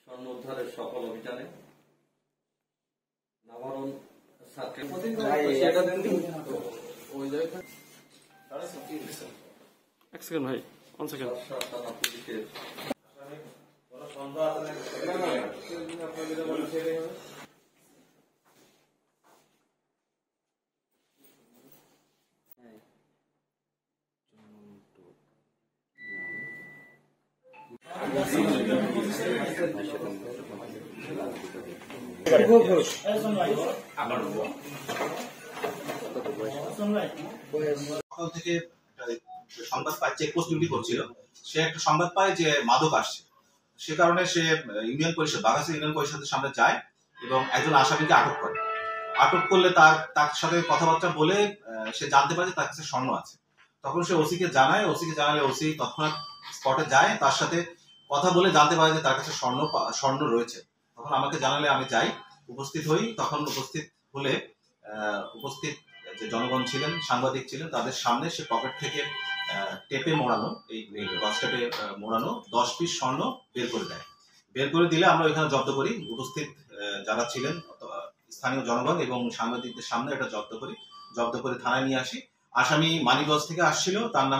স্বর্ণ উদ্ধারের সফল অভিযানে নাভারণ সকাল থেকে সংবাদ পায়, চেকপোস্ট ডিউটি করছিল, সে একটা সংবাদ পায় যে মাদক আসছে। সে কারণে সে ইউনিয়ন পরিষদ, বাগাসী ইউনিয়ন পরিষদের সামনে যায় এবং একজন আসামিকে আটক করে। আটক করলে তার সাথে কথাবার্তা বলে সে জানতে পারে যে তার কাছে স্বর্ণ আছে। তখন সে ওসিকে জানায়, ওসিকে জানালে ওসি তৎক্ষণাৎ স্পটে যায়, তার সাথে কথা বলে জানতে পারে যে তার কাছে স্বর্ণ রয়েছে। তখন আমাকে জানালে আমি যাই, উপস্থিত হই। তখন উপস্থিত হলে উপস্থিত যে জনগণ ছিলেন, সাংবাদিক ছিলেন, তাদের সামনে সে পকেট থেকে টেপে মোড়ানো, এই গজ টেপে মোড়ানো 10 পিস স্বর্ণ বের করে দেয়। বের করে দিলে আমরা ওইখানে জব্দ করি। উপস্থিত যারা ছিলেন স্থানীয় জনগণ এবং সাংবাদিকদের সামনে এটা জব্দ করে থানায় নিয়ে আসি। আসামি মানিকগঞ্জ থেকে আসছিল, তার নাম